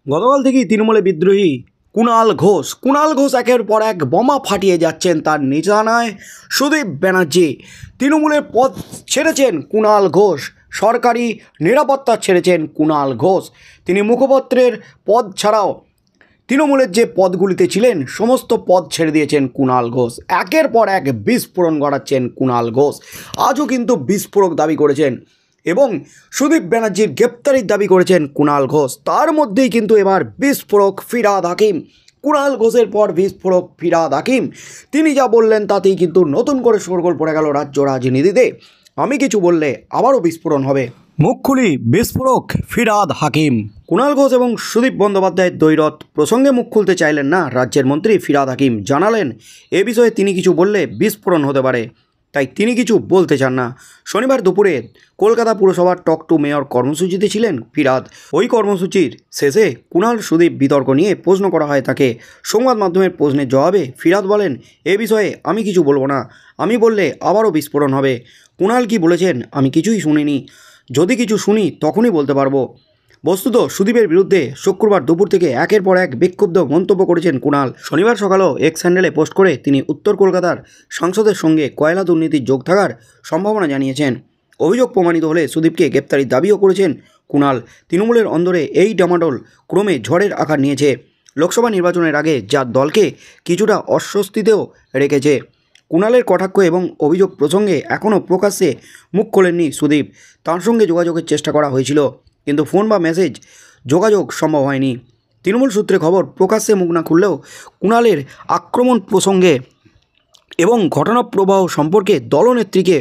গতকাল থেকেই তৃণমূলে বিদ্রোহী কুণাল ঘোষ একের পর এক বোমা ফাটিয়ে যাচ্ছেন তার নিশানায় সুদীপ ব্যানার্জি। তৃণমূলের পদ ছেড়েছেন কুণাল ঘোষ, সরকারি নিরাপত্তা ছেড়েছেন কুণাল ঘোষ। তিনি মুখপাত্রের পদ ছাড়াও তৃণমূলের যে পদগুলিতে ছিলেন সমস্ত পদ ছেড়ে দিয়েছেন কুণাল ঘোষ। একের পর এক বিস্ফোরণ ঘটাচ্ছেন কুণাল ঘোষ। আজও কিন্তু বিস্ফোরক দাবি করেছেন এবং সুদীপ ব্যানার্জির গ্রেপ্তারির দাবি করেছেন কুণাল ঘোষ। তার মধ্যেই কিন্তু এবার বিস্ফোরক ফিরহাদ হাকিম। কুণাল ঘোষের পর বিস্ফোরক ফিরহাদ হাকিম। তিনি যা বললেন তাতেই কিন্তু নতুন করে শোরগোল পড়ে গেল রাজ্য রাজনীতিতে। আমি কিছু বললে আবারও বিস্ফোরণ হবে। মুখ খুলি বিস্ফোরক ফিরহাদ হাকিম। কুণাল ঘোষ এবং সুদীপ বন্দ্যোপাধ্যায়ের দ্বৈরথ প্রসঙ্গে মুখ খুলতে চাইলেন না রাজ্যের মন্ত্রী ফিরহাদ হাকিম। জানালেন এ বিষয়ে তিনি কিছু বললে বিস্ফোরণ হতে পারে, তাই তিনি কিছু বলতে চান না। শনিবার দুপুরে কলকাতা পুরসভার টক টু মেয়র কর্মসূচিতে ছিলেন ফিরহাদ। ওই কর্মসূচির শেষে কুণাল সুদীপ বিতর্ক নিয়ে প্রশ্ন করা হয় তাকে। সংবাদ মাধ্যমের প্রশ্নের জবাবে ফিরহাদ বলেন, এ বিষয়ে আমি কিছু বলবো না, আমি বললে আবারও বিস্ফোরণ হবে। কুণাল কি বলেছেন আমি কিছুই শুনিনি, যদি কিছু শুনি তখনই বলতে পারবো। বস্তুত সুদীপের বিরুদ্ধে শুক্রবার দুপুর থেকে একের পর এক বিক্ষুব্ধ মন্তব্য করেছেন কুণাল। শনিবার সকালেও এক্স হ্যান্ডেলে পোস্ট করে তিনি উত্তর কলকাতার সাংসদের সঙ্গে কয়লা দুর্নীতির যোগ থাকার সম্ভাবনা জানিয়েছেন। অভিযোগ প্রমাণিত হলে সুদীপকে গ্রেপ্তারির দাবিও করেছেন কুণাল। তৃণমূলের অন্দরে এই ডামাডোল ক্রমে ঝড়ের আকার নিয়েছে লোকসভা নির্বাচনের আগে, যা দলকে কিছুটা অস্বস্তিতেও রেখেছে। কুণালের কটাক্ষ এবং অভিযোগ প্রসঙ্গে এখনও প্রকাশ্যে মুখ খোলেননি সুদীপ। তার সঙ্গে যোগাযোগের চেষ্টা করা হয়েছিল, কিন্তু ফোন বা মেসেজ যোগাযোগ সম্ভব হয়নি। তৃণমূল সূত্রে খবর, প্রকাশ্যে মুখ না খুললেও কুণালের আক্রমণ প্রসঙ্গে এবং ঘটনা প্রবাহ সম্পর্কে দলনেত্রীকে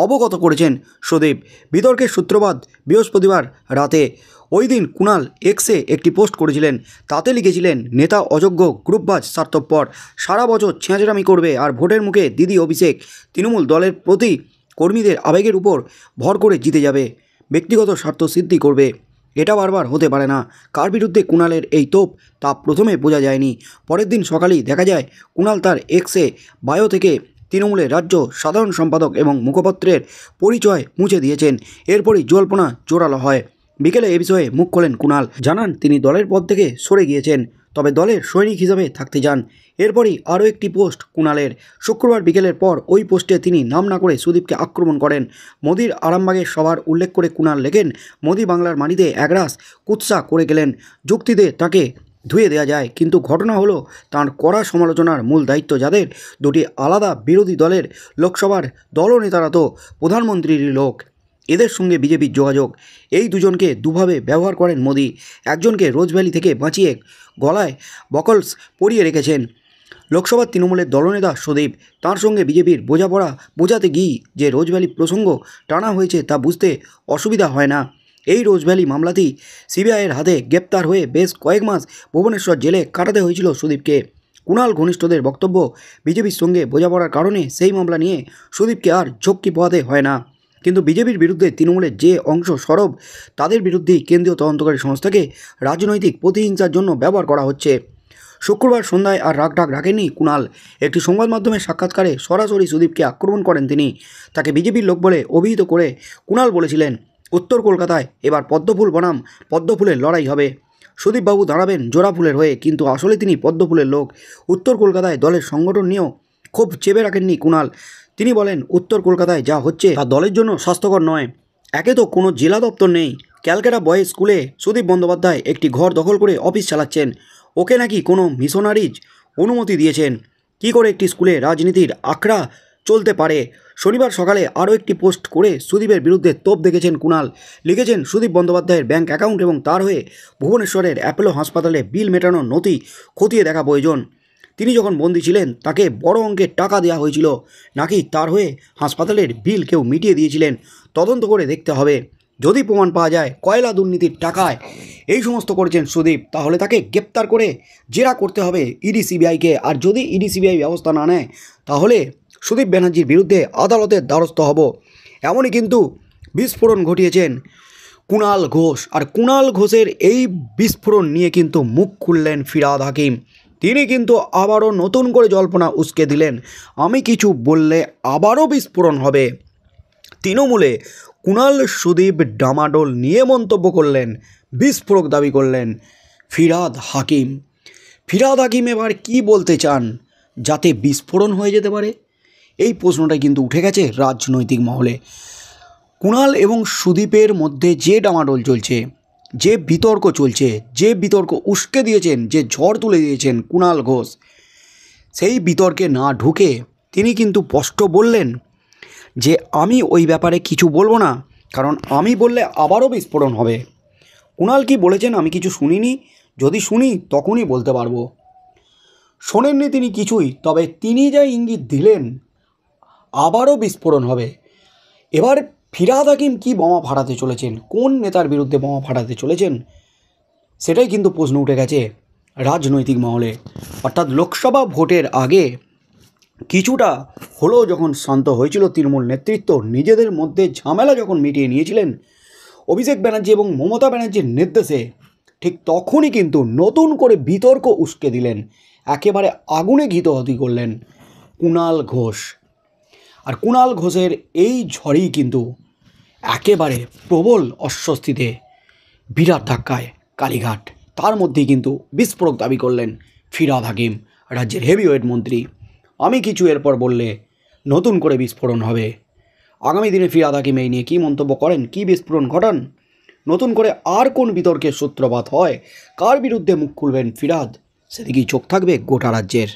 অবগত করেছেন সুদীপ। বিতর্কের সূত্রপাত বৃহস্পতিবার রাতে। ওই দিন কুণাল এক্সে একটি পোস্ট করেছিলেন, তাতে লিখেছিলেন, নেতা অযোগ্য, গ্রুপবাজ, স্বার্থপর, সারা বছর ছেঁচড়ামি করবে আর ভোটের মুখে দিদি অভিষেক তৃণমূল দলের প্রতি কর্মীদের আবেগের উপর ভর করে জিতে যাবে, ব্যক্তিগত স্বার্থ সিদ্ধি করবে। এটা বারবার হতে পারে না। কার বিরুদ্ধে কুণালের এই তোপ তা প্রথমে বোঝা যায়নি। পরের দিন সকালেই দেখা যায় কুণাল তার এক্সে বায়ো থেকে তৃণমূলের রাজ্য সাধারণ সম্পাদক এবং মুখপাত্রের পরিচয় মুছে দিয়েছেন। এরপরই জল্পনা জোরালো হয়। বিকেলে এ বিষয়ে মুখ খোলেন কুণাল, জানান তিনি দলের পদ থেকে সরে গিয়েছেন, তবে দলের সৈনিক হিসাবে থাকতে চান। এরপরই আরও একটি পোস্ট কুণালের। শুক্রবার বিকেলের পর ওই পোস্টে তিনি নাম না করে সুদীপকে আক্রমণ করেন। মোদির আরামবাগের সভার উল্লেখ করে কুণাল লেখেন, মোদি বাংলার মাটিতে একরাশ কুৎসা করে গেলেন, যুক্তিতে তাকে ধুয়ে দেওয়া যায়, কিন্তু ঘটনা হলো তাঁর কড়া সমালোচনার মূল দায়িত্ব যাদের, দুটি আলাদা বিরোধী দলের লোকসভার দলনেতারা তো প্রধানমন্ত্রীরই লোক, এদের সঙ্গে বিজেপির যোগাযোগ। এই দুজনকে দুভাবে ব্যবহার করেন মোদি। একজনকে রোজভ্যালি থেকে বাঁচিয়ে গলায় বকলস পরিয়ে রেখেছেন লোকসভার তৃণমূলের দলনেতা সুদীপ। তাঁর সঙ্গে বিজেপির বোঝাপড়া বোঝাতে গিয়ে যে রোজভ্যালি প্রসঙ্গ টানা হয়েছে তা বুঝতে অসুবিধা হয় না। এই রোজভ্যালি মামলাতেই সিবিআইয়ের হাতে গ্রেপ্তার হয়ে বেশ কয়েক মাস ভুবনেশ্বর জেলে কাটাতে হয়েছিল সুদীপকে। কুণাল ঘনিষ্ঠদের বক্তব্য, বিজেপির সঙ্গে বোঝাপড়ার কারণে সেই মামলা নিয়ে সুদীপকে আর ঝক্কি পোহাতে হয় না। কিন্তু বিজেপির বিরুদ্ধে তৃণমূলের যে অংশ সরব, তাদের বিরুদ্ধেই কেন্দ্রীয় তদন্তকারী সংস্থাকে রাজনৈতিক প্রতিহিংসার জন্য ব্যবহার করা হচ্ছে। শুক্রবার সন্ধ্যায় আর রাগঢাক রাখেননি কুণাল। একটি সংবাদ মাধ্যমের সাক্ষাৎকারে সরাসরি সুদীপকে আক্রমণ করেন তিনি। তাকে বিজেপির লোক বলে অভিহিত করে কুণাল বলেছিলেন, উত্তর কলকাতায় এবার পদ্মফুল বনাম পদ্মফুলের লড়াই হবে। সুদীপবাবু দাঁড়াবেন জোড়া ফুলের হয়ে, কিন্তু আসলে তিনি পদ্মফুলের লোক। উত্তর কলকাতায় দলের সংগঠন নিয়েও খুব চেপে রাখেননি কুণাল। তিনি বলেন, উত্তর কলকাতায় যা হচ্ছে তা দলের জন্য স্বাস্থ্যকর নয়। একে তো কোনো জেলা দপ্তর নেই, ক্যালকাটা বয়েজ স্কুলে সুদীপ বন্দ্যোপাধ্যায় একটি ঘর দখল করে অফিস চালাচ্ছেন। ওকে নাকি কোনো মিশনারিজ অনুমতি দিয়েছেন। কি করে একটি স্কুলে রাজনীতির আখড়া চলতে পারে? শনিবার সকালে আরও একটি পোস্ট করে সুদীপের বিরুদ্ধে তোপ দেখেছেন কুণাল। লিখেছেন, সুদীপ বন্দ্যোপাধ্যায়ের ব্যাঙ্ক অ্যাকাউন্ট এবং তার হয়ে ভুবনেশ্বরের অ্যাপোলো হাসপাতালে বিল মেটানোর নথি খতিয়ে দেখা প্রয়োজন। তিনি যখন বন্দী ছিলেন তাকে বড় অঙ্কের টাকা দেওয়া হয়েছিল, নাকি তার হয়ে হাসপাতালের বিল কেউ মিটিয়ে দিয়েছিলেন, তদন্ত করে দেখতে হবে। যদি প্রমাণ পাওয়া যায় কয়লা দুর্নীতির টাকায় এই সমস্ত করেছেন সুদীপ, তাহলে তাকে গ্রেপ্তার করে জেরা করতে হবে ইডি সিবিআইকে। আর যদি ইডি সিবিআই ব্যবস্থা না নেয়, তাহলে সুদীপ ব্যানার্জির বিরুদ্ধে আদালতের দ্বারস্থ হব। এমনই কিন্তু বিস্ফোরণ ঘটিয়েছেন কুণাল ঘোষ। আর কুণাল ঘোষের এই বিস্ফোরণ নিয়ে কিন্তু মুখ খুললেন ফিরহাদ হাকিম। তিনি কিন্তু আবারও নতুন করে জল্পনা উস্কে দিলেন, আমি কিছু বললে আবারও বিস্ফোরণ হবে। তৃণমূলে কুণাল সুদীপ ডামাডোল নিয়ে মন্তব্য করলেন, বিস্ফোরক দাবি করলেন ফিরহাদ হাকিম। ফিরহাদ হাকিম এবার কী বলতে চান যাতে বিস্ফোরণ হয়ে যেতে পারে, এই প্রশ্নটা কিন্তু উঠে গেছে রাজনৈতিক মহলে। কুণাল এবং সুদীপের মধ্যে যে ডামাডোল চলছে, যে বিতর্ক চলছে, যে বিতর্ক উস্কে দিয়েছেন, যে ঝড় তুলে দিয়েছেন কুণাল ঘোষ, সেই বিতর্কে না ঢুকে তিনি কিন্তু স্পষ্ট বললেন যে আমি ওই ব্যাপারে কিছু বলবো না, কারণ আমি বললে আবারও বিস্ফোরণ হবে। কুণাল কি বলেছেন আমি কিছু শুনিনি, যদি শুনি তখনই বলতে পারবো। শোনেননি তিনি কিছুই, তবে তিনি যা ইঙ্গিত দিলেন আবারও বিস্ফোরণ হবে। এবার ফিরহাদ হাকিম কী বোমা ফাটাতে চলেছেন, কোন নেতার বিরুদ্ধে বোমা ফাটাতে চলেছেন, সেটাই কিন্তু প্রশ্ন উঠে গেছে রাজনৈতিক মহলে। অর্থাৎ লোকসভা ভোটের আগে কিছুটা হলেও যখন শান্ত হয়েছিল তৃণমূল নেতৃত্ব, নিজেদের মধ্যে ঝামেলা যখন মিটিয়ে নিয়েছিলেন অভিষেক ব্যানার্জি এবং মমতা ব্যানার্জির নির্দেশে, ঠিক তখনই কিন্তু নতুন করে বিতর্ক উস্কে দিলেন, একেবারে আগুনে ঘিতহতি করলেন কুণাল ঘোষ। আর কুণাল ঘোষের এই ঝড়ই কিন্তু একেবারে প্রবল অস্বস্তিতে বিরাট ধাক্কায় কালীঘাট। তার মধ্যেই কিন্তু বিস্ফোরক দাবি করলেন ফিরহাদ হাকিম, রাজ্যের হেভিওয়েট মন্ত্রী। আমি কিছু এরপর বললে নতুন করে বিস্ফোরণ হবে। আগামী দিনে ফিরহাদ হাকিম এই নিয়ে কী মন্তব্য করেন, কী বিস্ফোরণ ঘটান, নতুন করে আর কোন বিতর্কের সূত্রপাত হয়, কার বিরুদ্ধে মুখ খুলবেন ফিরহাদ, সেদিকেই চোখ থাকবে গোটা রাজ্যের।